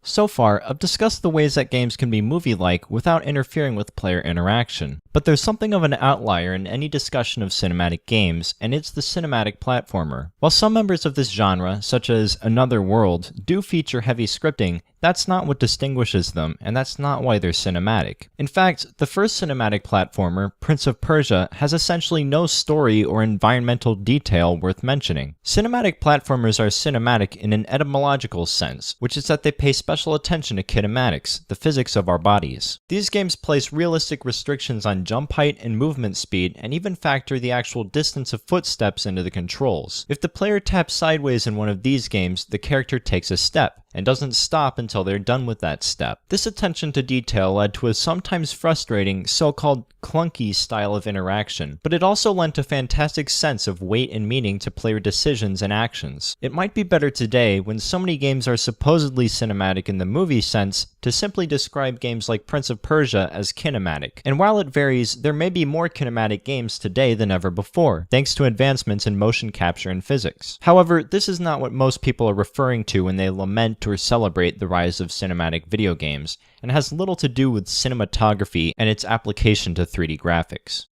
So far, I've discussed the ways that games can be movie-like without interfering with player interaction. But there's something of an outlier in any discussion of cinematic games, and it's the cinematic platformer. While some members of this genre, such as Another World, do feature heavy scripting, that's not what distinguishes them, and that's not why they're cinematic. In fact, the first cinematic platformer, Prince of Persia, has essentially no story or environmental detail worth mentioning. Cinematic platformers are cinematic in an etymological sense, which is that they pay special attention to kinematics, the physics of our bodies. These games place realistic restrictions on jump height and movement speed, and even factor the actual distance of footsteps into the controls. If the player taps sideways in one of these games, the character takes a step, and doesn't stop until they're done with that step. This attention to detail led to a sometimes frustrating, so-called clunky style of interaction, but it also lent a fantastic sense of weight and meaning to player decisions and actions. It might be better today, when so many games are supposedly cinematic in the movie sense, to simply describe games like Prince of Persia as kinematic. And while it varies, there may be more kinematic games today than ever before, thanks to advancements in motion capture and physics. However, this is not what most people are referring to when they lament or celebrate the rise of cinematic video games, and has little to do with cinematography and its application to 3D graphics.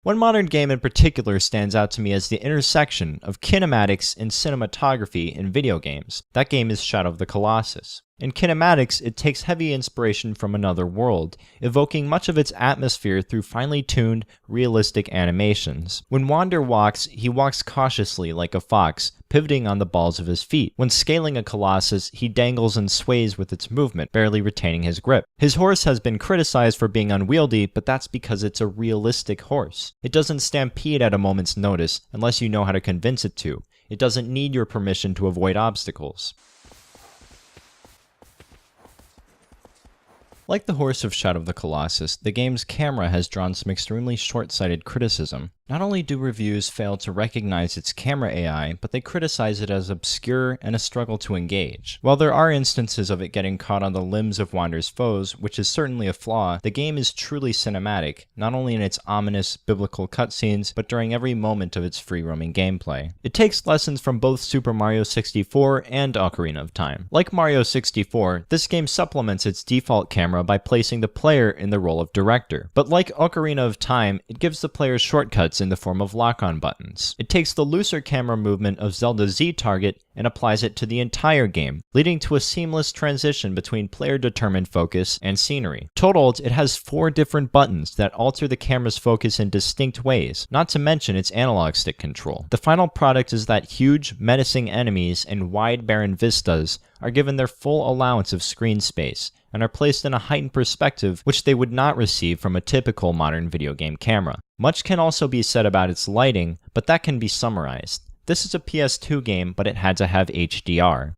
One modern game in particular stands out to me as the intersection of kinematics and cinematography in video games. That game is Shadow of the Colossus. In kinematics, it takes heavy inspiration from Another World, evoking much of its atmosphere through finely tuned, realistic animations. When Wander walks, he walks cautiously like a fox, pivoting on the balls of his feet. When scaling a colossus, he dangles and sways with its movement, barely retaining his grip. His horse has been criticized for being unwieldy, but that's because it's a realistic horse. It doesn't stampede at a moment's notice, unless you know how to convince it to. It doesn't need your permission to avoid obstacles. Like the horse of Shadow of the Colossus, the game's camera has drawn some extremely short-sighted criticism. Not only do reviews fail to recognize its camera AI, but they criticize it as obscure and a struggle to engage. While there are instances of it getting caught on the limbs of Wander's foes, which is certainly a flaw, the game is truly cinematic, not only in its ominous biblical cutscenes, but during every moment of its free-roaming gameplay. It takes lessons from both Super Mario 64 and Ocarina of Time. Like Mario 64, this game supplements its default camera by placing the player in the role of director. But like Ocarina of Time, it gives the player shortcuts in the form of lock-on buttons. It takes the looser camera movement of Zelda's Z-Target and applies it to the entire game, leading to a seamless transition between player-determined focus and scenery. Totaled, it has 4 different buttons that alter the camera's focus in distinct ways, not to mention its analog stick control. The final product is that huge, menacing enemies and wide, barren vistas are given their full allowance of screen space, and are placed in a heightened perspective which they would not receive from a typical modern video game camera. Much can also be said about its lighting, but that can be summarized. This is a PS2 game, but it had to have HDR.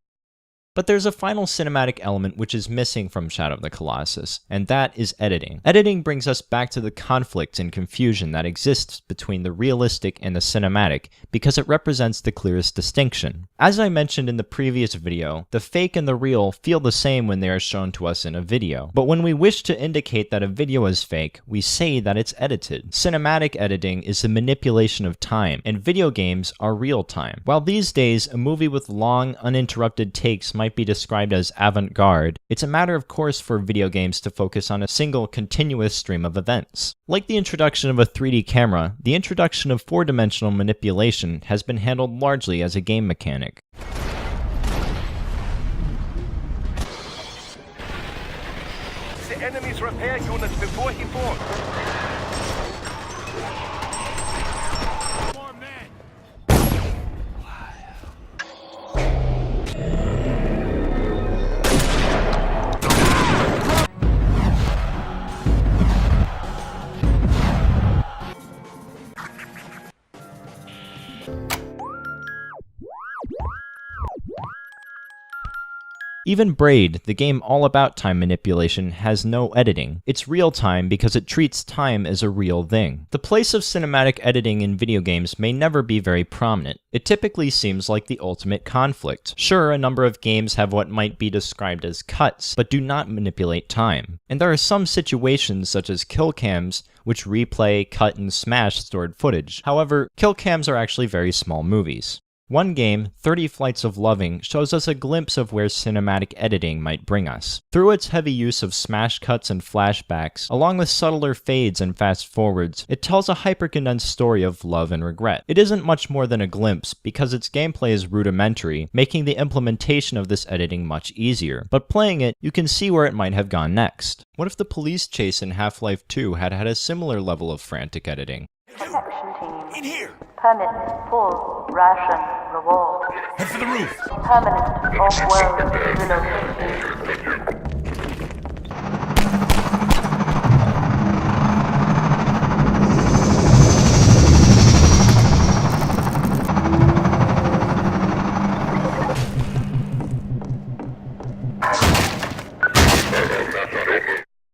But there's a final cinematic element which is missing from Shadow of the Colossus, and that is editing. Editing brings us back to the conflict and confusion that exists between the realistic and the cinematic, because it represents the clearest distinction. As I mentioned in the previous video, the fake and the real feel the same when they are shown to us in a video. But when we wish to indicate that a video is fake, we say that it's edited. Cinematic editing is the manipulation of time, and video games are real time. While these days, a movie with long, uninterrupted takes might be described as avant-garde, it's a matter of course for video games to focus on a single continuous stream of events. Like the introduction of a 3D camera, the introduction of 4-dimensional manipulation has been handled largely as a game mechanic. The enemy's repair units before he falls. Even Braid, the game all about time manipulation, has no editing. It's real time because it treats time as a real thing. The place of cinematic editing in video games may never be very prominent. It typically seems like the ultimate conflict. Sure, a number of games have what might be described as cuts, but do not manipulate time. And there are some situations such as kill cams which replay, cut, and smash stored footage. However, kill cams are actually very small movies. One game, 30 Flights of Loving, shows us a glimpse of where cinematic editing might bring us. Through its heavy use of smash cuts and flashbacks, along with subtler fades and fast forwards, it tells a hyper-condensed story of love and regret. It isn't much more than a glimpse because its gameplay is rudimentary, making the implementation of this editing much easier. But playing it, you can see where it might have gone next. What if the police chase in Half-Life 2 had had a similar level of frantic editing? Protection team. In here! Permit full ration reward. Head for the roof! Permanent off-world relocation.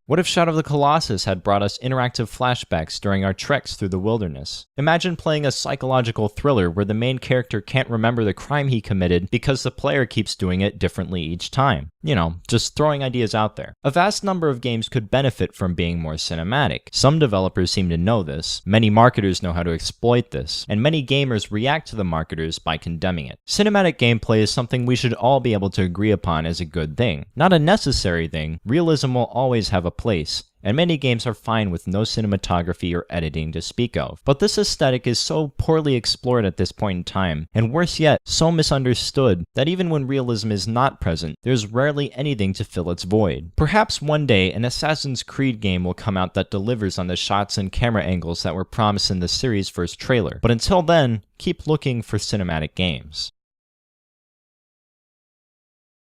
What if Shadow of the Colossus had brought us interactive flashbacks during our treks through the wilderness? Imagine playing a psychological thriller where the main character can't remember the crime he committed because the player keeps doing it differently each time. You know, just throwing ideas out there. A vast number of games could benefit from being more cinematic. Some developers seem to know this, many marketers know how to exploit this, and many gamers react to the marketers by condemning it. Cinematic gameplay is something we should all be able to agree upon as a good thing. Not a necessary thing, realism will always have a place, and many games are fine with no cinematography or editing to speak of. But this aesthetic is so poorly explored at this point in time, and worse yet, so misunderstood, that even when realism is not present, there's rarely anything to fill its void. Perhaps one day, an Assassin's Creed game will come out that delivers on the shots and camera angles that were promised in the series' first trailer. But until then, keep looking for cinematic games.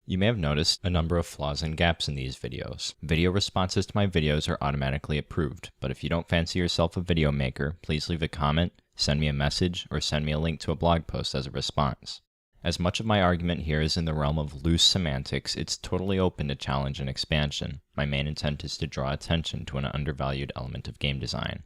You may have noticed a number of flaws and gaps in these videos. Video responses to my videos are automatically approved, but if you don't fancy yourself a video maker, please leave a comment, send me a message, or send me a link to a blog post as a response. As much of my argument here is in the realm of loose semantics, it's totally open to challenge and expansion. My main intent is to draw attention to an undervalued element of game design.